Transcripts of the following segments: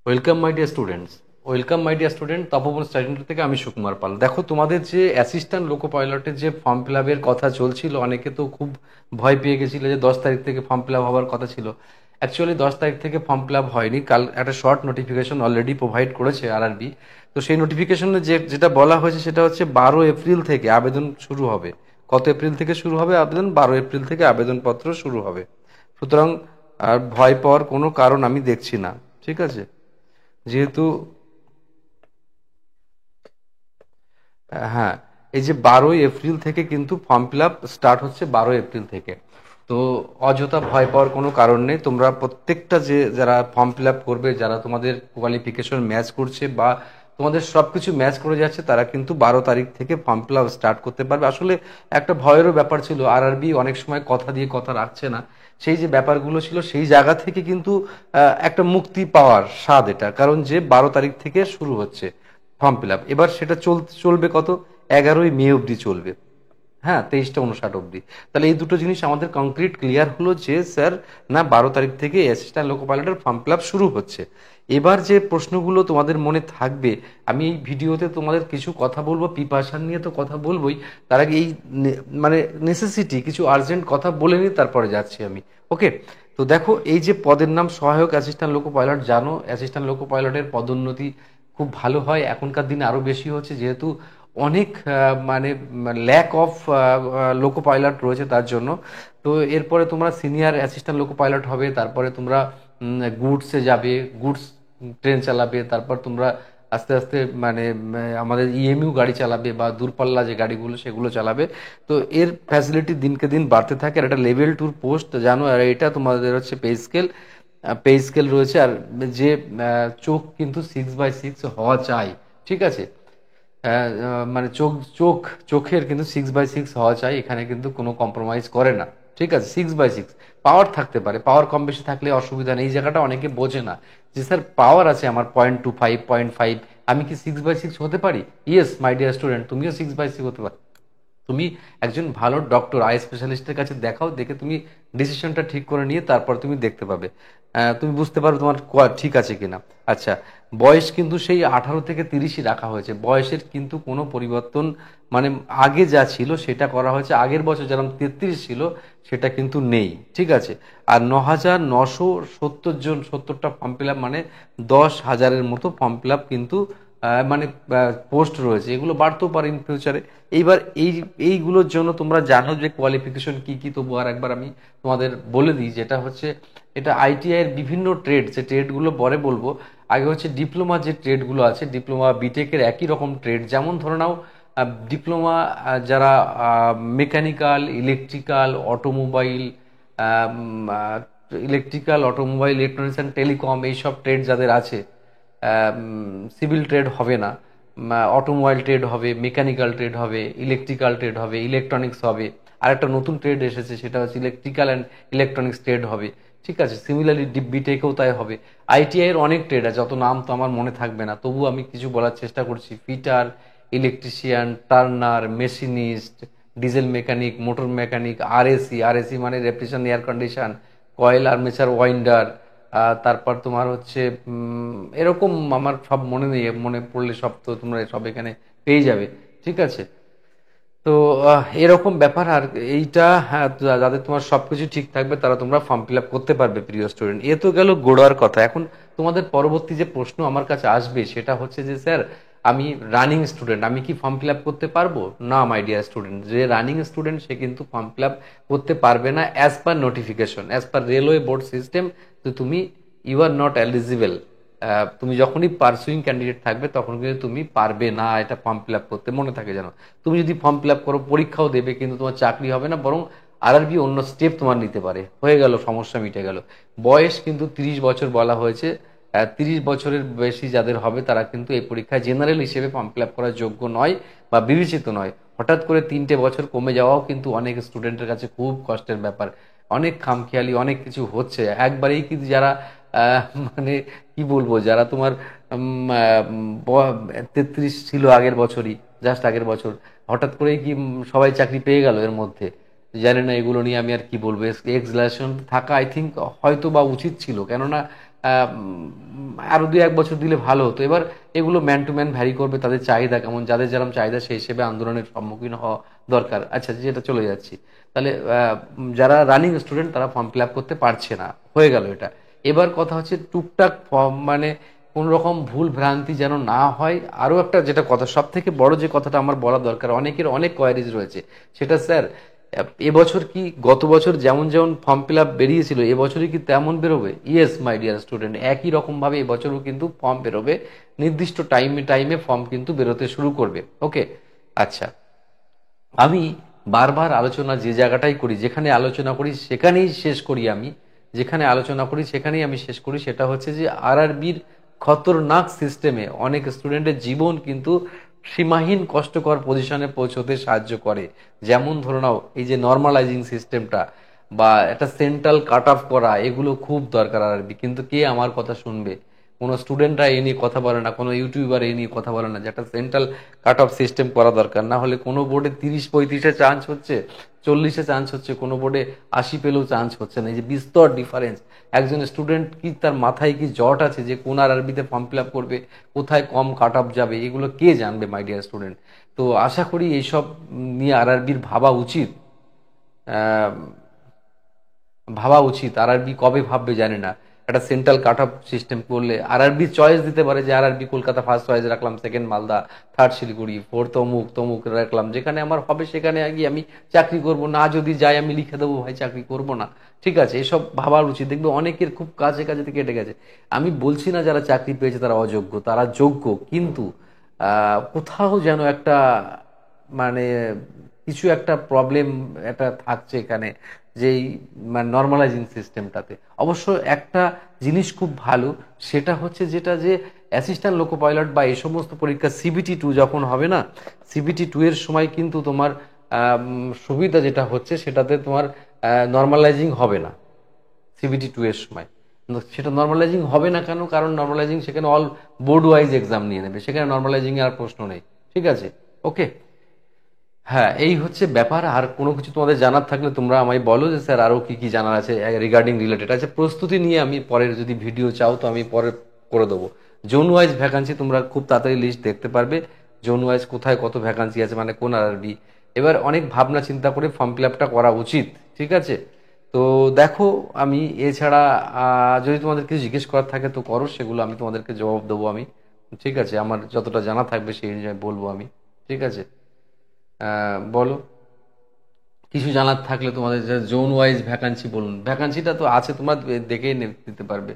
Welcome my dear students, welcome my dear student. Tapoban study centre থেকে আমি সুকুমার পাল। দেখো, তোমাদের যে অ্যাসিস্ট্যান্ট লোকো পাইলটের যে ফর্ম ফিল আপের কথা চলছিল, অনেকে তো খুব ভয় পেয়ে গেছিল যে 10 তারিখ থেকে ফর্ম ফিল আপ হওয়ার কথা ছিল। অ্যাকচুয়ালি 10 তারিখ থেকে ফর্ম ফিল আপ হয়নি। কাল একটা শর্ট নোটিফিকেশন অলরেডি প্রোভাইড করেছে আরআরবি। তো সেই নোটিফিকেশনে যেটা বলা হয়েছে সেটা হচ্ছে 12 এপ্রিল থেকে আবেদন শুরু হবে। কত এপ্রিল থেকে শুরু হবে আবেদন? 12 এপ্রিল থেকে আবেদনপত্র শুরু হবে। সুতরাং আর ভয় পাওয়ার কোনো কারণ আমি দেখছি না। ঠিক আছে, যেহেতু হ্যাঁ, এই যে 12 এপ্রিল থেকে কিন্তু ফর্ম ফিল আপ স্টার্ট হচ্ছে, 12 এপ্রিল থেকে। তো অযথা ভয় পাওয়ার কোনো কারণ নেই। তোমরা প্রত্যেকটা যে যারা ফর্ম ফিল আপ করবে, যারা তোমাদের কোয়ালিফিকেশন ম্যাচ করছে বা তোমাদের সব কিছু ম্যাচ করে যাচ্ছে, তারা কিন্তু 12 তারিখ থেকে ফর্ম ফিল আপ স্টার্ট করতে পারবে। আসলে একটা ভয়েরও ব্যাপার ছিল, আরআরবি অনেক সময় কথা দিয়ে কথা রাখছে না। সেই যে ব্যাপারগুলো ছিল, সেই জায়গা থেকে কিন্তু একটা মুক্তি পাওয়ার স্বাদ এটা, কারণ যে 12 তারিখ থেকে শুরু হচ্ছে ফর্ম ফিল আপ। এবার সেটা চলবে কত? 11ই মে অবধি চলবে। হ্যাঁ, 23টা 59 অবধি। তাহলে এই দুটো জিনিস আমাদের কংক্রিট ক্লিয়ার হলো যে স্যার, না 12 তারিখ থেকে অ্যাসিস্ট্যান্ট লোকো পাইলটের ফর্ম ফিল আপ শুরু হচ্ছে। এবার যে প্রশ্নগুলো তোমাদের মনে থাকবে, আমি এই ভিডিওতে তোমাদের কিছু কথা বলবো, প্রিপারেশন নিয়ে তো কথা বলবোই। তার আগে এই মানে নেসেসিটি কিছু আর্জেন্ট কথা বলে নিই, তারপরে যাচ্ছি আমি। ওকে, তো দেখো, এই যে পদের নাম সহায়ক অ্যাসিস্ট্যান্ট লোকো পাইলট, জানো অ্যাসিস্ট্যান্ট লোকো পাইলটের পদোন্নতি খুব ভালো হয়, এখনকার দিনে আরও বেশি হচ্ছে, যেহেতু অনেক মানে ল্যাক অফ লোকো পাইলট রয়েছে তার জন্য। তো এরপরে তোমরা সিনিয়র অ্যাসিস্ট্যান্ট লোকো পাইলট হবে, তারপরে তোমরা গুডসে যাবে, গুডস ট্রেন চালাবে, তারপর তোমরা আস্তে আস্তে মানে আমাদের ইএমইউ গাড়ি চালাবে বা দূরপাল্লা যে গাড়িগুলো সেগুলো চালাবে। তো এর ফ্যাসিলিটি দিনকে দিন বাড়তে থাকে। আর একটা লেভেল 2 পোস্ট জানো, আর এটা তোমাদের হচ্ছে পে স্কেল রয়েছে। আর যে চোখ কিন্তু 6/6 হওয়া চাই। ঠিক আছে, মানে চোখের কিন্তু 6/6 হওয়া চাই, এখানে কিন্তু কোনো কম্প্রোমাইজ করে না। ঠিক আছে, 6/6 পাওয়ার থাকতে পারে, পাওয়ার কম বেশি থাকলে অসুবিধা নেই। এই জায়গাটা অনেকে বোঝে না যে স্যার পাওয়ার আছে আমার 0.25 0.5, আমি কি 6/6 হতে পারি? ইয়েস মাই ডিয়ার স্টুডেন্ট, তুমিও 6/6 হতে পারো। তুমি একজন ভালো ডক্টর, আই স্পেশালিস্টের কাছে দেখাও, দেখে তুমি ডিসিশনটা ঠিক করে নিয়ে তারপর তুমি দেখতে পাবে, তুমি বুঝতে পারবে তোমার ঠিক আছে কিনা। আচ্ছা, বয়স কিন্তু সেই 18 থেকে 30ই রাখা হয়েছে, বয়সের কিন্তু কোনো পরিবর্তন মানে আগে যা ছিল সেটা করা হয়েছে। আগের বছর যেরকম 33 ছিল সেটা কিন্তু নেই। ঠিক আছে, আর 9,970 জন, 70টা ফর্ম ফিল আপ, মানে 10,000-এর মতো ফর্ম ফিল আপ কিন্তু মানে পোস্ট রয়েছে। এগুলো বাড়তেও পারে ইন ফিউচারে। এইবার এইগুলোর জন্য তোমরা জানো যে কোয়ালিফিকেশন কি কি, তবু আর একবার আমি তোমাদের বলে দিই। যেটা হচ্ছে, এটা আইটিআই এর বিভিন্ন ট্রেড, যে ট্রেডগুলো পরে বলবো। আগে হচ্ছে ডিপ্লোমা, যে ট্রেডগুলো আছে ডিপ্লোমা বিটেকের একই রকম ট্রেড। যেমন ধরে নাও ডিপ্লোমা যারা mechanical, electrical, automobile, electronics and telecom, এইসব ট্রেড যাদের আছে, সিভিল ট্রেড হবে না, অটোমোবাইল ট্রেড হবে, মেকানিক্যাল ট্রেড হবে, ইলেকট্রিক্যাল ট্রেড হবে, ইলেকট্রনিক্স হবে। আর একটা নতুন ট্রেড এসেছে, সেটা হচ্ছে ইলেকট্রিক্যাল অ্যান্ড ইলেকট্রনিক্স ট্রেড হবে। ঠিক আছে, সিমিলারলি বিটেকেও তাই হবে। আইটিআই এর অনেক ট্রেড আছে, অত নাম তো আমার মনে থাকবে না, তবু আমি কিছু বলার চেষ্টা করছি। Fitter, electrician, turner, machinist, diesel mechanic, motor mechanic, RAC মানে refrigeration air condition, coil armature winder. তারপর তোমার হচ্ছে এরকম আমার সব মনে নেই, মনে পড়লে সব তো তোমরা সব এখানে পেয়ে যাবে। ঠিক আছে, তো এরকম ব্যাপার। আর এইটা হ্যাঁ, যাদের তোমার সবকিছু ঠিক থাকবে তারা তোমরা ফর্ম ফিল আপ করতে পারবে প্রিয় স্টুডেন্ট। এ তো গেল গোড়ার কথা। এখন তোমাদের পরবর্তী যে প্রশ্ন আমার কাছে আসবে সেটা হচ্ছে যে স্যার, আমি রানিং স্টুডেন্ট, আমি কি ফর্ম ফিল আপ করতে পারবো? না মাই ডিয়ার স্টুডেন্ট, যে রানিং স্টুডেন্ট সে কিন্তু ফর্ম ফিল আপ করতে পারবে না, as per notification, as per railway board system. তো তুমি ইউ আর নট এলিজিবল। তুমি যখনই পারসুইং ক্যান্ডিডেট থাকবে তখন কিন্তু তুমি পারবে না এটা ফর্ম ফিল আপ করতে, মনে থাকে জানো। তুমি যদি ফর্ম ফিল আপ করো, পরীক্ষাও দেবে, কিন্তু তোমার চাকরি হবে না, বরং আরআরবি অন্য স্টেপ তোমার নিতে পারে। হয়ে গেল, সমস্যা মিটে গেল। বয়স কিন্তু 30 বছর বলা হয়েছে। 30 বছরের বেশি যাদের হবে তারা কিন্তু এই পরীক্ষায় জেনারেল হিসেবে ফর্ম ফিল আপ করার যোগ্য নয় বা বিবেচিত নয়। হঠাৎ করে 3টে বছর কমে যাওয়াও কিন্তু অনেক স্টুডেন্টের কাছে খুব কষ্টের ব্যাপার। অনেক খামখেয়ালি অনেক কিছু হচ্ছে একবারেই, কিন্তু যারা মানে কি বলবো, যারা তোমার 33 ছিল আগের বছরই, জাস্ট আগের বছর, হঠাৎ করেই কি সবাই চাকরি পেয়ে গেল এর মধ্যে? জানি না, এগুলো নিয়ে আমি আর কি বলবো। এক্সলারেশন থাকা আই থিঙ্ক হয়তো বা উচিত ছিল, কেননা আরো 2-1 বছর দিলে ভালো হতো। এবার এগুলো ম্যান টু ম্যান ভ্যারি করবে, তাদের চাহিদা কেমন, যাদের যেরকম চাহিদা সেই হিসেবে আন্দোলনের সম্মুখীন হওয়া দরকার। আচ্ছা, যেটা চলে যাচ্ছি, তাহলে যারা রানিং স্টুডেন্ট তারা ফর্ম ফিল আপ করতে পারছে না, হয়ে গেল এটা। এবার কথা হচ্ছে টুকটাক ফর্ম মানে কোন রকম ভুল ভ্রান্তি যেন না হয়। আরো একটা যেটা কথা, সব থেকে বড় যে কথাটা আমার বলা দরকার, অনেকের অনেক কোয়ারিজ রয়েছে, সেটা স্যার এবছর কি গত বছর যেমন যেমন ফর্ম ফিল আপ বেরিয়েছিল এবছরই কি তেমন বেরোবে? ইয়েস মাই ডিয়ার স্টুডেন্ট, একই রকম ভাবে এবছরও কিন্তু ফর্ম বেরোবে, নির্দিষ্ট টাইমে টাইমে ফর্ম কিন্তু বেরোতে শুরু করবে। ওকে, আচ্ছা, আমি বারবার আলোচনা যে জায়গাটাই করি, যেখানে আলোচনা করি সেখানেই শেষ করি আমি, যেখানে আলোচনা করি সেখানেই আমি শেষ করি, সেটা হচ্ছে যে আরআরবির খতরনাক সিস্টেমে অনেক স্টুডেন্টের জীবন কিন্তু সীমাহীন কষ্টকর পজিশনে পৌঁছতে সাহায্য করে। যেমন ধরে নাও এই যে নর্মালাইজিং সিস্টেমটা বা একটা সেন্ট্রাল কাট অফ করা, এগুলো খুব দরকার আরআরবি, কিন্তু কে আমার কথা শুনবে? কোনো স্টুডেন্টরা এ নিয়ে কথা বলে না, কোনো ইউটিউবার এ নিয়ে কথা বলে না যে একটা সেন্ট্রাল কাট অফ সিস্টেম করা দরকার। না হলে কোনো বোর্ডে 30-35-এ চান্স হচ্ছে, 40-এ চান্স হচ্ছে, কোনো বোর্ডে 80 পেলেও চান্স হচ্ছে না। এই যে বিস্তর ডিফারেন্স, একজন স্টুডেন্ট কি তার মাথায় কি জট আছে যে কোন আরআরবিতে ফর্ম ফিল আপ করবে, কোথায় কম কাট অফ যাবে, এগুলো কে জানবে মাই ডিয়ার স্টুডেন্ট? তো আশা করি এইসব নিয়ে আরআরবির ভাবা উচিত। আহ, ভাবা উচিত। আরআরবি কবে ভাববে জানি না। একটা সেন্ট্রাল কাট অফ সিস্টেম করলে আরআরবি চয়েস দিতে পারে যে আরআরবি কলকাতা ফার্স্ট চয়েস রাখলাম, second Malda, third Siliguri, fourth অমুক তমুক রাখলাম, যেখানে আমার হবে সেখানে গিয়ে আমি চাকরি করব না, যদি যাই আমি লিখে দেবো ভাই চাকরি করব না। ঠিক আছে, এসব ভাবার উচিত। দেখবে অনেকের খুব কাছে কাছে থেকে কেটে গেছে। আমি বলছি না যারা চাকরি পেয়েছে তারা অযোগ্য, তারা যোগ্য, কিন্তু কোথাও যেন একটা মানে কিছু একটা প্রবলেম একটা থাকছে এখানে, যেই মানে নর্মালাইজিং সিস্টেমটাতে। অবশ্য একটা জিনিস খুব ভালো, সেটা হচ্ছে যেটা যে অ্যাসিস্ট্যান্ট লোকো পাইলট বা এই সমস্ত পরীক্ষা CBT-2 যখন হবে না, CBT-2 এর সময় কিন্তু তোমার সুবিধা যেটা হচ্ছে সেটাতে তোমার নর্মালাইজিং হবে না। CBT-2 এর সময় সেটা নর্মালাইজিং হবে না কেন? কারণ নর্মালাইজিং সেখানে অল বোর্ড ওয়াইজ এক্সাম নিয়ে নেবে, সেখানে নর্মালাইজিং এর আর প্রশ্ন নেই। ঠিক আছে, ওকে। হ্যাঁ, এই হচ্ছে ব্যাপার। আর কোনো কিছু তোমাদের জানার থাকলে তোমরা আমায় বলো যে স্যার আরো কি কি জানার আছে রিগার্ডিং রিলেটেড আছে। প্রস্তুতি নিয়ে আমি পরের যদি ভিডিও চাও তো আমি পরে করে দেবো। জোন ওয়াইজ ভ্যাকান্সি তোমরা খুব তাড়াতাড়ি লিস্ট দেখতে পারবে, জোন ওয়াইজ কোথায় কত ভ্যাকান্সি আছে, মানে কোন আরআরবি। এবার অনেক ভাবনা চিন্তা করে ফর্ম ফিল আপটা করা উচিত। ঠিক আছে, তো দেখো, আমি এছাড়া যদি তোমাদের কিছু জিজ্ঞেস করার থাকে তো করো, সেগুলো আমি তোমাদেরকে জবাব দেবো আমি। ঠিক আছে, আমার যতটা জানা থাকবে সেই অনুযায়ী বলবো আমি। ঠিক আছে, বলো কিছু জানার থাকলে তোমাদের। জোন ওয়াইজ ভ্যাকান্সি বলুন, ভ্যাকান্সিটা তো আছে তোমরা দেখেই দিতে পারবে।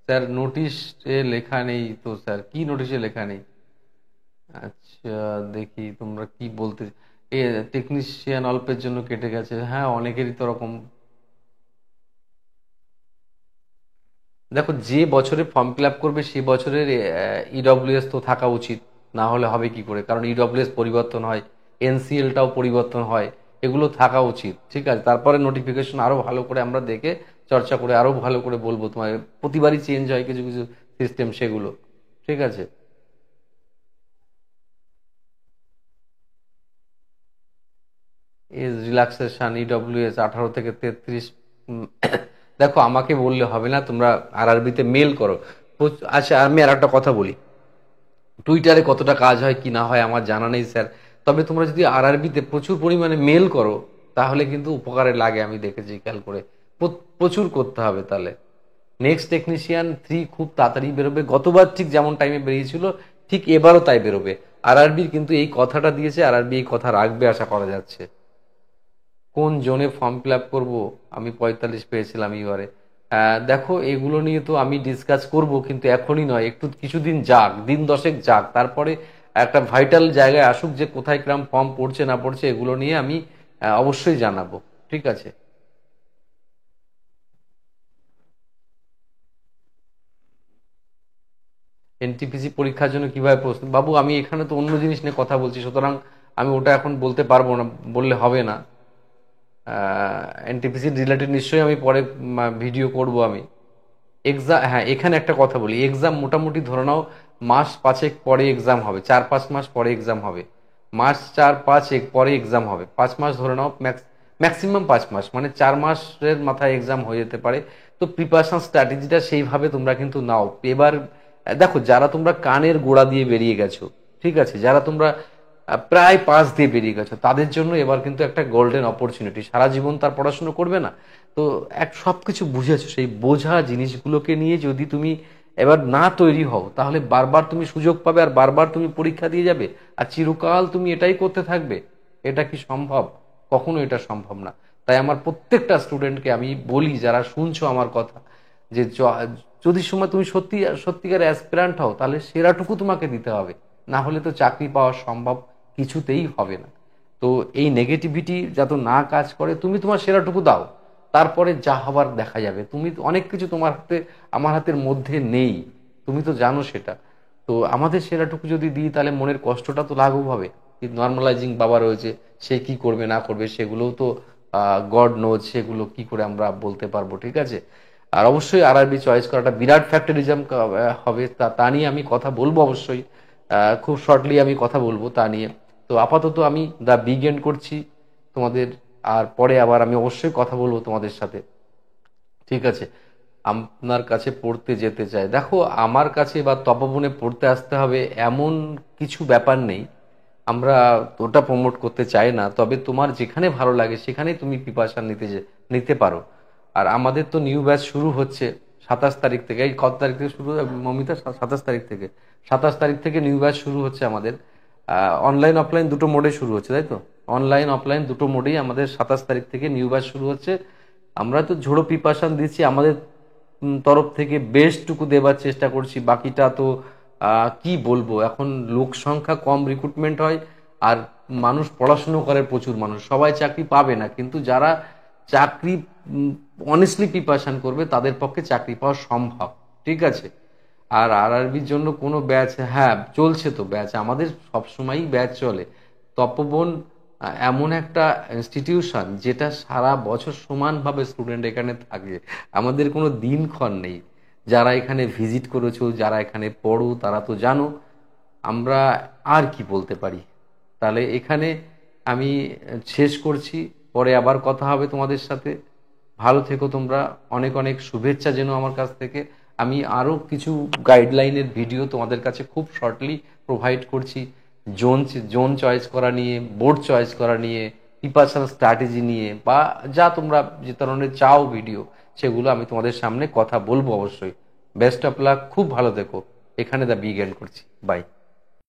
স্যার নোটিশে লেখা নেই তো, স্যার কি নোটিশে লেখা নেই? আচ্ছা, দেখি তোমরা কি বলতে। এ টেকনিশিয়ান অল্পের জন্য কেটে গেছে, হ্যাঁ অনেকেরই তো ওরকম। দেখো, যে বছরে ফর্ম ফিল আপ করবে সেই বছরের ইডব্লিউএস তো থাকা উচিত, না হলে হবে কি করে? কারণ ইডব্লিউএস পরিবর্তন হয়, NCL-টাও পরিবর্তন হয়, এগুলো থাকা উচিত। ঠিক আছে, তারপরে নোটিফিকেশন আরো ভালো করে আমরা দেখে চর্চা করে আরো ভালো করে বলবো তোমার। প্রতিবারই চেঞ্জ হয় কিছু কিছু সিস্টেম, সেগুলো। ঠিক আছে, এজ রিল্যাক্সেশন ইডব্লিউএস 18 থেকে 33। দেখো, আমাকে বললে হবে না, তোমরা আরআরবিতে মেল করো। আচ্ছা, আমি আর একটা কথা বলি, টুইটারে কতটা কাজ হয় কি না হয় আমার জানা নেই স্যার, তবে তোমরা যদি আরআরবিতে প্রচুর পরিমাণে মেল করো তাহলে কিন্তু উপকারে লাগে, আমি দেখেছি খেয়াল করে। প্রচুর করতে হবে তাহলে। নেক্সট টেকনিশিয়ান 3 খুব তাড়াতাড়ি বেরোবে, গতবার ঠিক যেমন টাইমে বেরিয়েছিল ঠিক এবারও তাই বেরোবে। আরআরবির কিন্তু এই কথাটা দিয়েছে, আরআরবি এই কথা রাখবে আশা করা যাচ্ছে। কোন জোনে ফর্ম ফিল আপ করবো? আমি 45 পেয়েছিলাম এবারে। দেখো, এগুলো নিয়ে তো আমি ডিসকাস করব, কিন্তু এখনই নয়, একটু কিছুদিন যাক, দিন দশেক যাক, তারপরে একটা ভাইটাল জায়গায় আসুক যে কোথায় কিরম ফর্ম পড়ছে না পড়ছে, এগুলো নিয়ে আমি অবশ্যই জানাবো। ঠিক আছে। NTPC পরীক্ষার জন্য কিভাবে প্রস্তুত? বাবু, আমি এখানে তো অন্য জিনিস নিয়ে কথা বলছি, সুতরাং আমি ওটা এখন বলতে পারবো না, বললে হবে না। NTPC রিলেটেড নিশ্চয়ই আমি পরে ভিডিও করব আমি। এক্সাম, হ্যাঁ এখানে একটা কথা বলি, এক্সাম মোটামুটি ধরে নাও মাস 5 পরে এক্সাম হবে, 4-5 মাস পরে এক্সাম হবে। মাস 4-5 পরে এক্সাম হবে, 5 মাস ধরে নাও, ম্যাক্সিমাম 5 মাস, মানে 4 মাসের মাথায় এক্সাম হয়ে যেতে পারে। তো প্রিপারেশন স্ট্র্যাটেজিটা সেইভাবে তোমরা কিন্তু নাও। এবার দেখো, যারা তোমরা কানের গোড়া দিয়ে বেরিয়ে গেছো, ঠিক আছে, যারা তোমরা প্রায় পাস দিয়ে বেরিয়ে গেছো, তাদের জন্য এবার কিন্তু একটা গোল্ডেন অপরচুনিটি। সারা জীবন তার পড়াশুনো করবে না, তো সবকিছু বুঝেছো, সেই বোঝা জিনিসগুলোকে নিয়ে যদি তুমি এবার না তৈরি হও, তাহলে বারবার তুমি সুযোগ পাবে আর বারবার তুমি পরীক্ষা দিয়ে যাবে আর চিরকাল তুমি এটাই করতে থাকবে। এটা কি সম্ভব? কখনো এটা সম্ভব না। তাই আমার প্রত্যেকটা স্টুডেন্টকে আমি বলি, যারা শুনছো আমার কথা, যে যদি সময় তুমি সত্যিকার অ্যাসপিরান্ট হও, তাহলে সেরাটুকু তোমাকে দিতে হবে, না হলে তো চাকরি পাওয়া সম্ভব কিছুতেই হবে না। তো এই নেগেটিভিটি যাতে না কাজ করে, তুমি তোমার সেরাটুকু দাও, তারপরে যা হবার দেখা যাবে। তুমি অনেক কিছু তোমার হাতে আমার হাতের মধ্যে নেই, তুমি তো জানো সেটা। তো আমাদের সেরাটুকু যদি দিই, তাহলে মনের কষ্টটা তো লাঘব হবে। নর্মালাইজিং বাবা রয়েছে, সে কি করবে না করবে সেগুলোও তো গড নোজ, সেগুলো কি করে আমরা বলতে পারবো, ঠিক আছে। আর অবশ্যই আরআরবি চয়েস করাটা বিরাট ফ্যাক্টরিজম হবে, তা নিয়ে আমি কথা বলবো অবশ্যই। খুব শর্টলি আমি কথা বলবো তা নিয়ে। তো আপাতত আমি দ্য বিগ এন্ড করছি তোমাদের, আর পরে আবার আমি অবশ্যই কথা বলবো তোমাদের সাথে, ঠিক আছে। আপনার কাছে পড়তে যেতে চাই, দেখো আমার কাছে বা তপবনে পড়তে আসতে হবে এমন কিছু ব্যাপার নেই। আমরা ওটা প্রমোট করতে চাই না, তবে তোমার যেখানে ভালো লাগে সেখানেই তুমি প্রিপারেশন নিতে পারো। আর আমাদের তো নিউ ব্যাচ শুরু হচ্ছে 27 তারিখ থেকে। এই কত তারিখ থেকে শুরু, মমিতা? 27 তারিখ থেকে। 27 তারিখ থেকে নিউ ব্যাচ শুরু হচ্ছে আমাদের। অনলাইন অফলাইন দুটো মোডে শুরু হচ্ছে, তাই তো? অনলাইন অফলাইন দুটো মোডেই আমাদের 27 তারিখ থেকে নিউ ব্যাচ শুরু হচ্ছে। আমরা তো ঝোড়ো প্রিপারেশন দিচ্ছি, আমাদের তরফ থেকে বেস্টটুকু দেবার চেষ্টা করছি। বাকিটা তো কি বলবো, এখন লোক সংখ্যা কম, রিক্রুটমেন্ট হয়, আর মানুষ পড়াশুনো করে প্রচুর মানুষ, সবাই চাকরি পাবে না, কিন্তু যারা চাকরি অনেস্টলি প্রিপারেশন করবে তাদের পক্ষে চাকরি পাওয়া সম্ভব, ঠিক আছে। আর আরআরবির জন্য কোনো ব্যাচ, হ্যাঁ চলছে তো ব্যাচ, আমাদের সবসময়ই ব্যাচ চলে। তপবন এমন একটা ইনস্টিটিউশন যেটা সারা বছর সমানভাবে স্টুডেন্ট এখানে থাকে, আমাদের কোনো দিনক্ষণ নেই। যারা এখানে ভিজিট করেছো, যারা এখানে পড়ো, তারা তো জানো। আমরা আর কি বলতে পারি। তাহলে এখানে আমি শেষ করছি, পরে আবার কথা হবে তোমাদের সাথে। ভালো থেকো তোমরা, অনেক অনেক শুভেচ্ছা যেন আমার কাছ থেকে। আমি আরও কিছু গাইডলাইনের ভিডিও তোমাদের কাছে খুব শর্টলি প্রোভাইড করছি, জোন জোন চয়েস করা নিয়ে, বোর্ড চয়েস করা নিয়ে, প্রিপারেশন স্ট্র্যাটেজি নিয়ে, বা যা তোমরা যে ধরনের চাও ভিডিও, সেগুলো আমি তোমাদের সামনে কথা বলবো অবশ্যই। বেস্ট অফ লাক, খুব ভালো থেকো। এখানে দ্য বিগ এন্ড করছি, বাই।